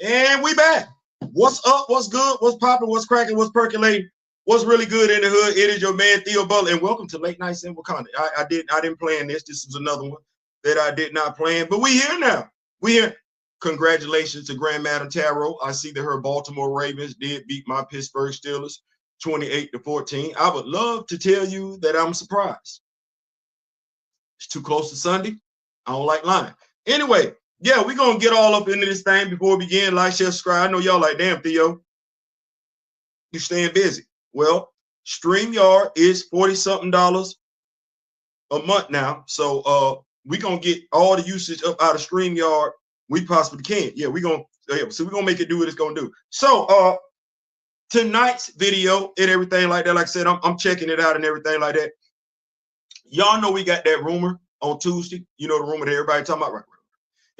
And we back. What's up? What's good? What's popping? What's cracking? What's percolating? What's really good in the hood? It is your man Theo Butler, and welcome to Late Nights in Wakanda. I didn't plan this. This is another one that I did not plan, but we here now. We here. Congratulations to Grand Madam Tarot. I see that her Baltimore Ravens did beat my Pittsburgh Steelers 28-14. I would love to tell you that I'm surprised. It's too close to Sunday. I don't like lying. Anyway, yeah, we're going to get all up into this thing before we begin. Like, share, subscribe. I know y'all like, damn, Theo, you staying busy. Well, StreamYard is $40-something a month now. So we're going to get all the usage up out of StreamYard we possibly can. Yeah, we're going to make it do what it's going to do. So tonight's video and everything like that, like I said, I'm checking it out and everything like that. Y'all know we got that rumor on Tuesday. You know the rumor that everybody talking about, right?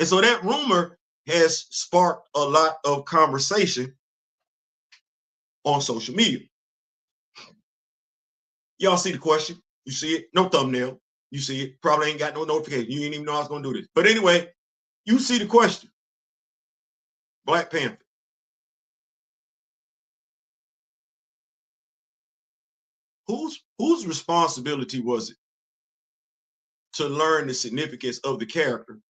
And so that rumor has sparked a lot of conversation on social media. Y'all see the question? You see it? No thumbnail. You see it? Probably ain't got no notification. You didn't even know I was going to do this. But anyway, you see the question. Black Panther. Whose responsibility was it to learn the significance of the character?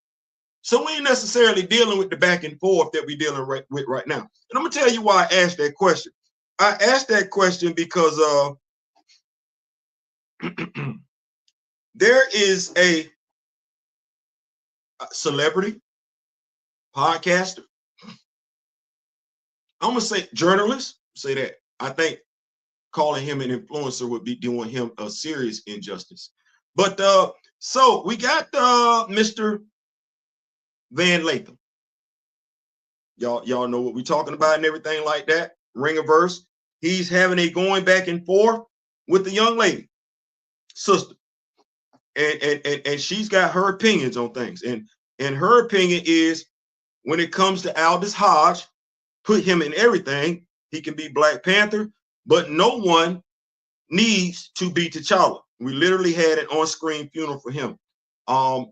So we ain't necessarily dealing with the back and forth that we're dealing with right now. And I'm going to tell you why I asked that question. I asked that question because there is a celebrity, podcaster, I'm going to say journalist, say that. I think calling him an influencer would be doing him a serious injustice. But so we got Mr. Van Lathan. Y'all know what we're talking about and everything like that. Ringerverse. He's having a going back and forth with the young lady, sister. And she's got her opinions on things. And her opinion is when it comes to Aldous Hodge, put him in everything. He can be Black Panther, but no one needs to be T'Challa. We literally had an on-screen funeral for him. I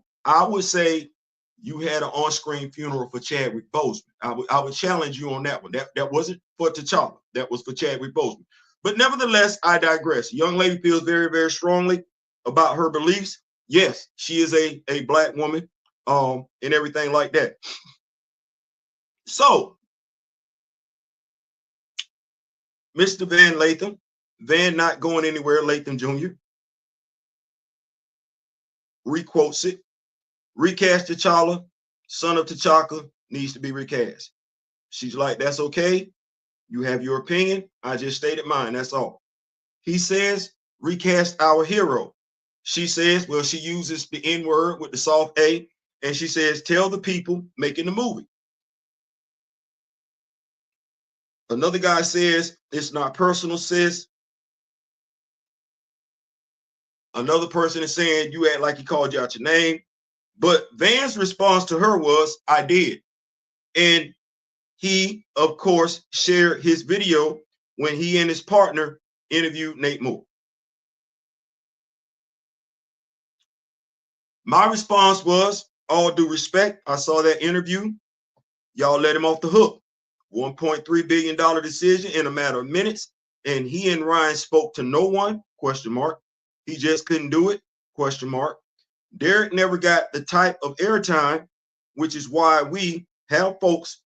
would say you had an on-screen funeral for Chadwick Boseman. I would challenge you on that one. That wasn't for T'Challa. That was for Chadwick Boseman. But nevertheless, I digress. Young lady feels very, very strongly about her beliefs. Yes, she is a Black woman, and everything like that. So, Mr. Van Lathan, Van not going anywhere, Lathan Jr., requotes it. Recast T'Challa, son of T'Chaka, needs to be recast. She's like, that's okay. You have your opinion. I just stated mine. That's all. He says, recast our hero. She says, well, she uses the N-word with the soft A, and she says, tell the people making the movie. Another guy says, it's not personal, sis. Another person is saying, you act like he called you out your name. But Van's response to her was, I did. And he, of course, shared his video when he and his partner interviewed Nate Moore. My response was, all due respect, I saw that interview. Y'all let him off the hook. $1.3 billion decision in a matter of minutes. And he and Ryan spoke to no one, question mark. He just couldn't do it, question mark. Derek never got the type of airtime, which is why we have folks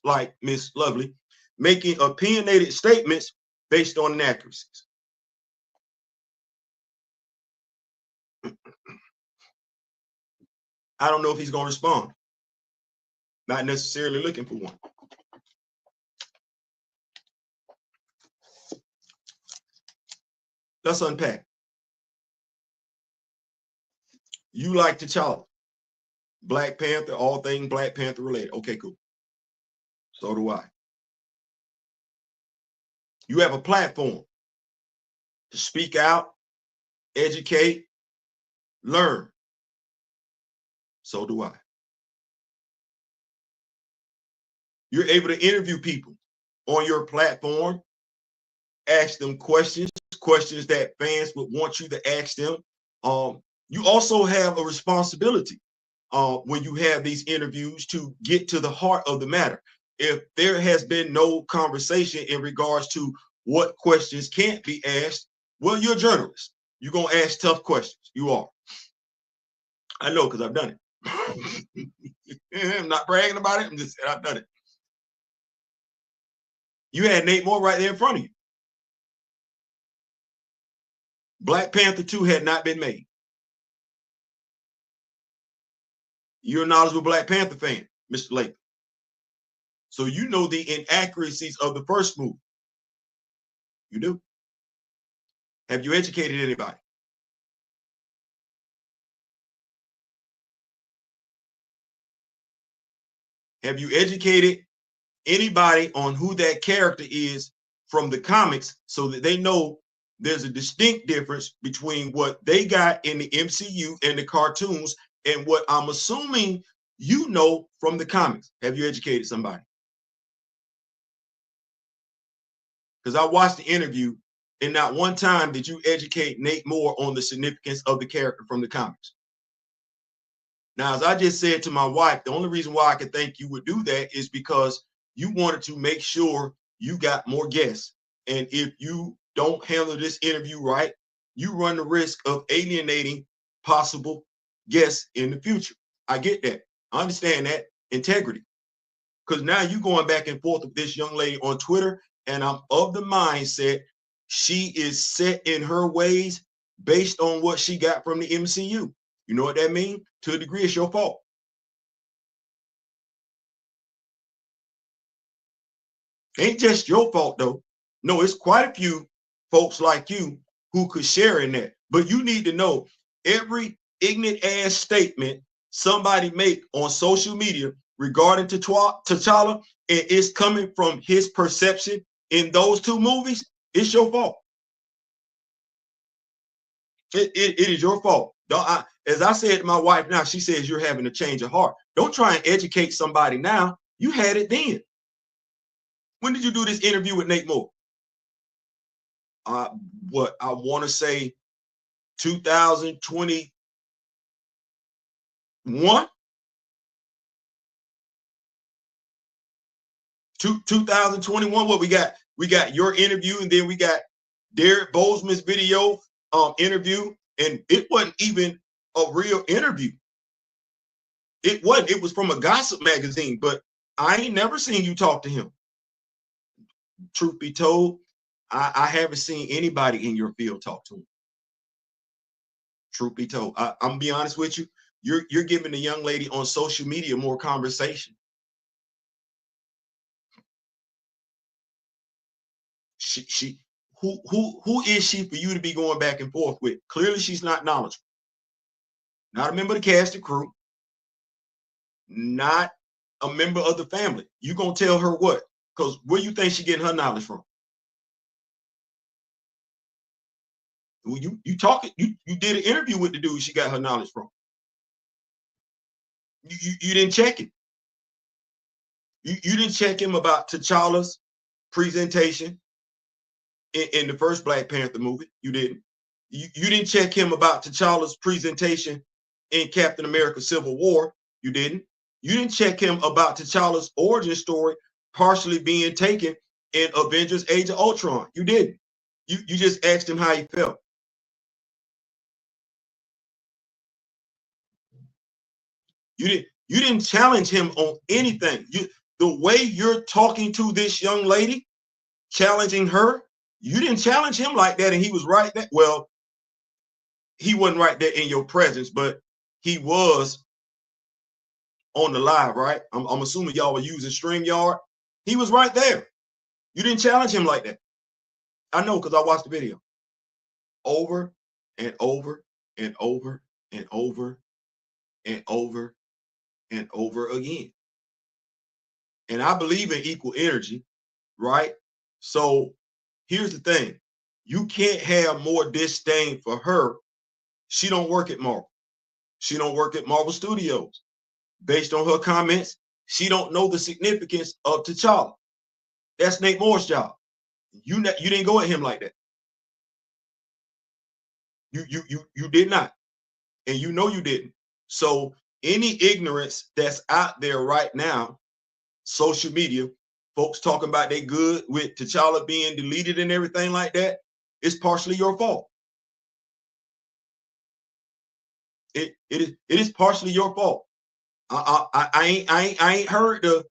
like Miss Lovely, making opinionated statements based on inaccuracies. I don't know if he's going to respond. Not necessarily looking for one. Let's unpack. You like T'Challa, Black Panther, all things Black Panther related. Okay, cool. So do I. You have a platform to speak out, educate, learn. So do I. You're able to interview people on your platform, ask them questions that fans would want you to ask them. You also have a responsibility when you have these interviews to get to the heart of the matter. If there has been no conversation in regards to what questions can't be asked, well, you're a journalist. You're going to ask tough questions. You are. I know because I've done it. I'm not bragging about it. I'm just saying I've done it. You had Nate Moore right there in front of you. Black Panther 2 had not been made. You're a knowledgeable Black Panther fan, Mr. Latham. So you know the inaccuracies of the first movie. You do. Have you educated anybody? Have you educated anybody on who that character is from the comics so that they know there's a distinct difference between what they got in the MCU and the cartoons and what I'm assuming you know from the comics? Have you educated somebody? Because I watched the interview and not one time did you educate Nate Moore on the significance of the character from the comics. Now, as I just said to my wife, the only reason why I could think you would do that is because you wanted to make sure you got more guests. And if you don't handle this interview right, you run the risk of alienating possible guests in the future. I get that. I understand that. Integrity. Because now you're going back and forth with this young lady on Twitter, and I'm of the mindset she is set in her ways based on what she got from the MCU. You know what that means? To a degree, it's your fault. Ain't just your fault, though. No, it's quite a few folks like you who could share in that. But you need to know every ignorant ass statement somebody make on social media regarding T'Challa, and it's coming from his perception in those two movies, it's your fault. It is your fault. As I said to my wife now, she says you're having a change of heart. Don't try and educate somebody now. You had it then. When did you do this interview with Nate Moore? What I want to say 2021. 2021. What we got? We got your interview, and then we got Derek Bozeman's video interview, and it wasn't even a real interview. It wasn't. It was from a gossip magazine, but I ain't never seen you talk to him. Truth be told, I haven't seen anybody in your field talk to him. Truth be told, I'm gonna be honest with you. You're giving the young lady on social media more conversation. Who is she for you to be going back and forth with? Clearly, she's not knowledgeable. Not a member of the cast and crew. Not a member of the family. You gonna tell her what? Because where you think she getting her knowledge from? You talking? You did an interview with the dude she got her knowledge from. You didn't check it. You didn't check him about T'Challa's presentation in the first Black Panther movie. You didn't. You didn't check him about T'Challa's presentation in Captain America Civil War. You didn't. You didn't check him about T'Challa's origin story partially being taken in Avengers Age of Ultron. You didn't. You just asked him how he felt. You didn't challenge him on anything. The way you're talking to this young lady, challenging her, you didn't challenge him like that, and he was right there. Well, he wasn't right there in your presence, but he was on the live, right? I'm assuming y'all were using StreamYard. He was right there. You didn't challenge him like that. I know because I watched the video over and over and over and over and over and over again. And I believe in equal energy, right? So here's the thing. You can't have more disdain for her. She don't work at Marvel. She don't work at Marvel Studios. Based on her comments, she don't know the significance of T'Challa. That's Nate Moore's job. You didn't go at him like that. You did not. And you know you didn't. So any ignorance that's out there right now, social media, folks talking about they good with T'Challa being deleted and everything like that, it's partially your fault. It is partially your fault. I ain't heard the,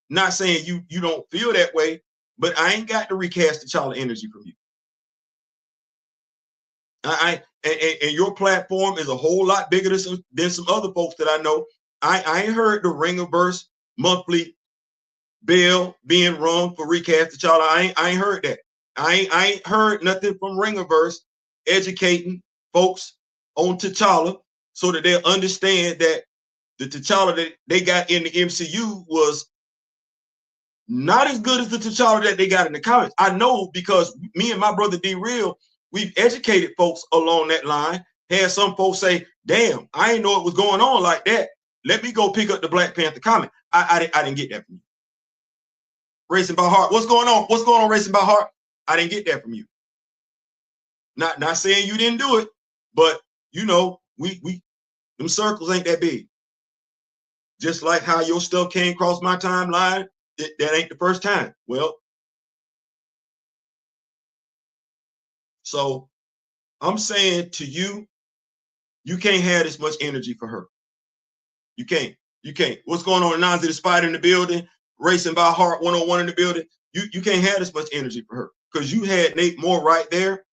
not saying you don't feel that way, but I ain't got to recast T'Challa energy from you. And your platform is a whole lot bigger than some other folks that I know. I ain't heard the Ringerverse monthly bell being rung for recast T'Challa. I ain't heard that. I ain't heard nothing from Ringerverse educating folks on T'Challa so that they'll understand that the T'Challa that they got in the MCU was not as good as the T'Challa that they got in the comics. I know because me and my brother D-Real, we've educated folks along that line. Had some folks say, damn, I didn't know it was going on like that. Let me go pick up the Black Panther comic. I didn't get that from you. Racing by Heart. What's going on? What's going on, Racing by Heart? I didn't get that from you. Not saying you didn't do it, but you know, we them circles ain't that big. Just like how your stuff came across my timeline, that ain't the first time. Well, so I'm saying to you, you can't have this much energy for her. You can't. You can't. What's going on? Nanzi the Spider in the building, Racing by Heart 101 in the building. You can't have this much energy for her because you had Nate Moore right there,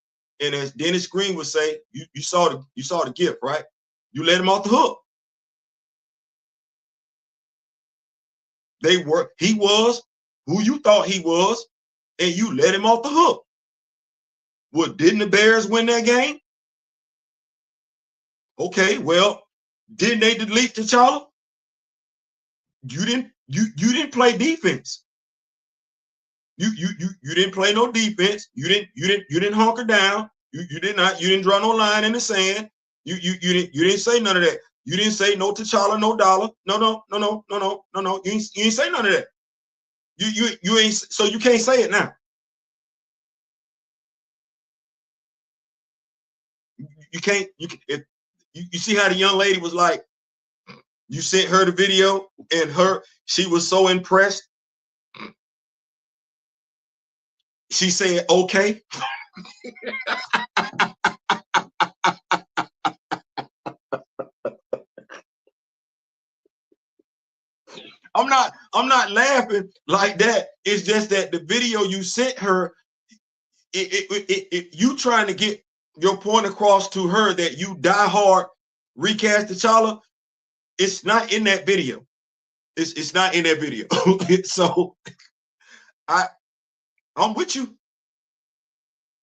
and as Dennis Green would say, you saw the gift, right? You let him off the hook. He was who you thought he was, and you let him off the hook. Well, didn't the Bears win that game? Okay, well, didn't they delete T'Challa? You didn't play defense. You didn't play no defense. You didn't hunker down. You didn't draw no line in the sand. You didn't say none of that. You didn't say no T'Challa, no dollar. No. You ain't say none of that. You ain't, so you can't say it now. You can't, you see how the young lady was like, you sent her the video and she was so impressed. She said, okay. I'm not laughing like that. It's just that the video you sent her, you trying to get your point across to her that you die hard recast T'Challa. It's not in that video. It's not in that video. So I'm with you.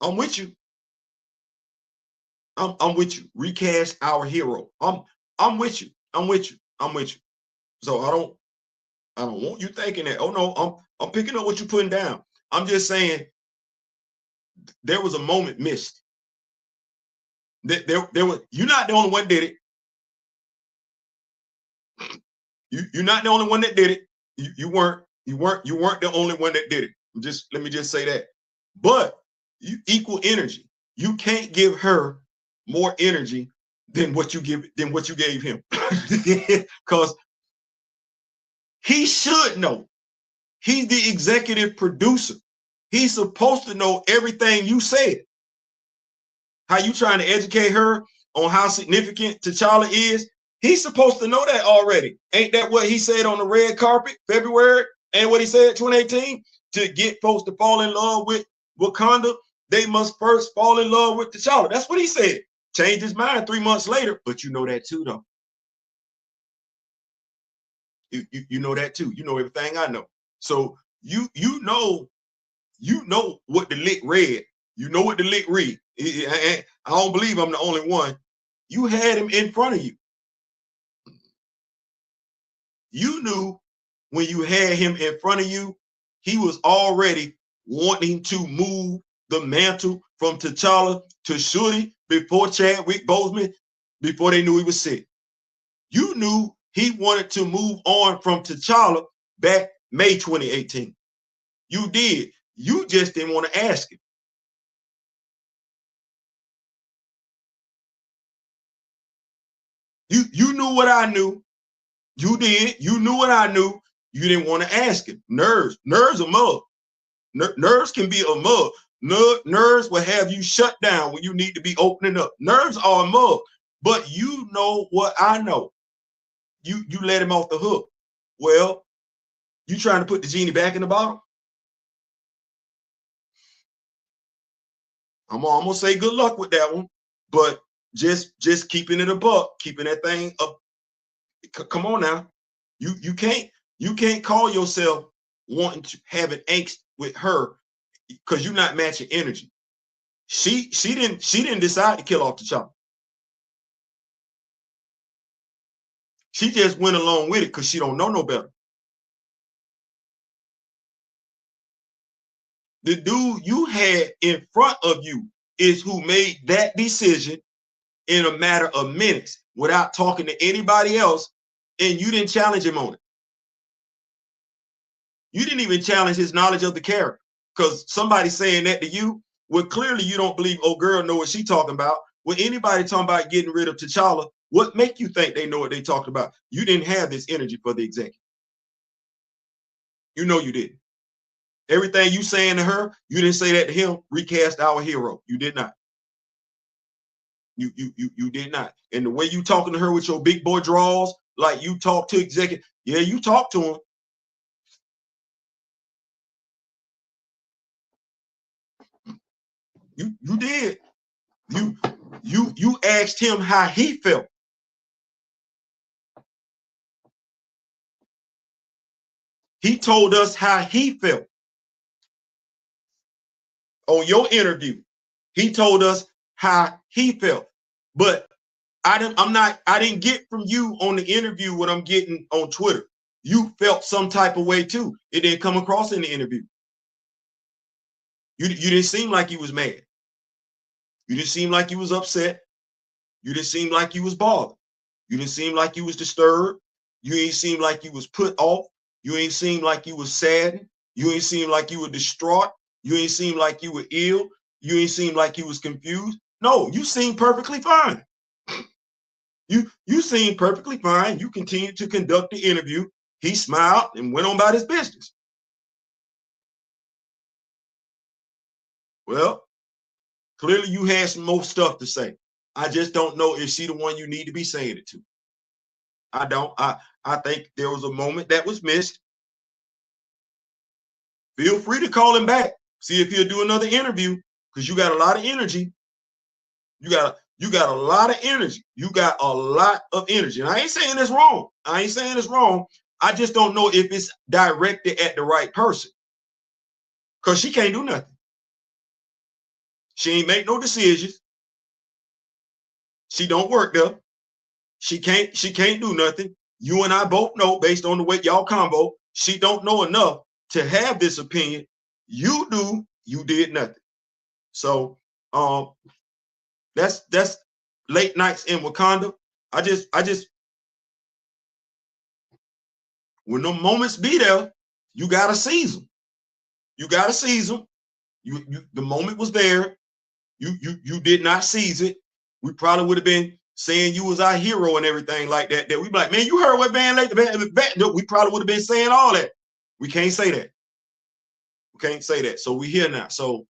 I'm with you. I'm with you. Recast our hero. I'm with you. I'm with you. I'm with you. So I don't want you thinking that. Oh no, I'm picking up what you're putting down. I'm just saying there was a moment missed. There was, you're not the only one that did it. You're not the only one that did it. You weren't the only one that did it. Let me just say that. But you equal energy. You can't give her more energy than what you gave him. Because he should know. He's the executive producer. He's supposed to know everything you said. How you trying to educate her on how significant T'Challa is? He's supposed to know that already. Ain't that what he said on the red carpet, February? And what he said 2018? To get folks to fall in love with Wakanda, they must first fall in love with T'Challa. That's what he said. Changed his mind 3 months later, but you know that too, though. You know that too. You know everything I know. So you know what the lick read. You know what the lick read. I don't believe I'm the only one. You had him in front of you. You knew when you had him in front of you, he was already wanting to move the mantle from T'Challa to Shuri before Chadwick Boseman, before they knew he was sick. You knew he wanted to move on from T'Challa back May 2018. You did. You just didn't want to ask him. You knew what I knew. You did. You knew what I knew. You didn't want to ask him. Nerves are mug. Nerves can be a mug. Nerves will have you shut down when you need to be opening up. Nerves are a mug. But you know what I know. You let him off the hook. Well, you trying to put the genie back in the bottle? I'm gonna say good luck with that one. But just keeping it a buck, keeping that thing up. Come on now. You can't call yourself wanting to have an angst with her because you're not matching energy. She didn't decide to kill off T'Challa. She just went along with it because she don't know no better. The dude you had in front of you is who made that decision in a matter of minutes without talking to anybody else, and you didn't challenge him on it. You didn't even challenge his knowledge of the character, because somebody saying that to you, well, clearly you don't believe old girl know what she talking about. When anybody talking about getting rid of T'Challa, what make you think they know what they talking about? You didn't have this energy for the executive. You know you didn't. Everything you saying to her, you didn't say that to him. Recast our hero. You did not. You did not. And the way you talking to her with your big boy draws, like you talk to executive, yeah, you talk to him. You did. You asked him how he felt. He told us how he felt on your interview. He told us how he felt. But I didn't get from you on the interview what I'm getting on Twitter. You felt some type of way too. It didn't come across in the interview. You didn't seem like you was mad. You didn't seem like you was upset. You didn't seem like you was bothered. You didn't seem like you was disturbed. You ain't seem like you was put off. You ain't seem like you was sad. You ain't seem like you were distraught. You ain't seem like you were ill. You ain't seem like you was confused. No, you seem perfectly fine. You seem perfectly fine. You continued to conduct the interview. He smiled and went on about his business. Well, clearly you had some more stuff to say. I just don't know if she the one you need to be saying it to. I don't. I think there was a moment that was missed. Feel free to call him back. See if he'll do another interview, because you got a lot of energy. You got a lot of energy. You got a lot of energy. And I ain't saying it's wrong. I ain't saying it's wrong. I just don't know if it's directed at the right person. Because she can't do nothing. She ain't make no decisions. She don't work there. She can't do nothing. You and I both know, based on the way y'all combo, she don't know enough to have this opinion. You do, you did nothing. So that's late nights in Wakanda. I just when the moments be there, you gotta seize them. You gotta seize them. The moment was there. You did not seize it. We probably would have been saying you was our hero and everything like that. That we be like, man, you heard what Van Lake, we probably would have been saying all that. We can't say that. We can't say that. So we here now. So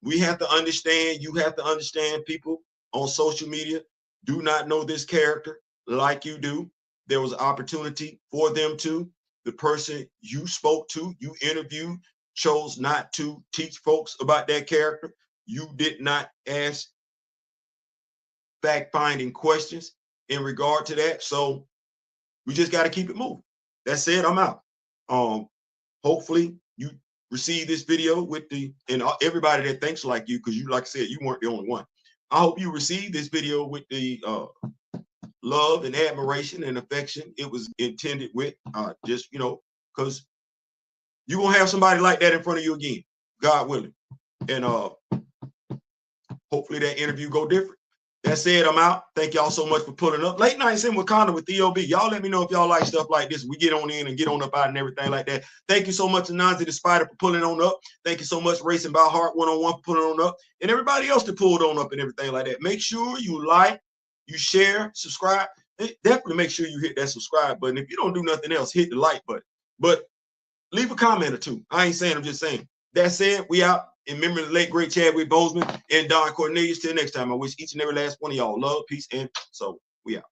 we have to understand, you have to understand, people on social media do not know this character like you do. There was an opportunity for them to. The person you spoke to, you interviewed, chose not to teach folks about that character. You did not ask fact-finding questions in regard to that. So we just got to keep it moving. That's it. I'm out. Hopefully you receive this video with and everybody that thinks like you, because you, like I said, you weren't the only one. I hope you receive this video with the love and admiration and affection it was intended with. Just, because you're going to have somebody like that in front of you again, God willing. And hopefully that interview go different. That said, I'm out. Thank y'all so much for pulling up. Late Nights in Wakanda with DOB. Y'all let me know if y'all like stuff like this. We get on in and get on up out and everything like that. Thank you so much, Anansi the Spider, for pulling on up. Thank you so much, Racing by Heart 101 for pulling on up. And everybody else that pulled on up and everything like that. Make sure you like, you share, subscribe. definitely make sure you hit that subscribe button. If you don't do nothing else, hit the like button. But leave a comment or two. I ain't saying, I'm just saying. That said, we out. In memory of the late, great Chadwick Boseman and Don Cornelius. Till next time, I wish each and every last one of y'all love, peace, and so we out.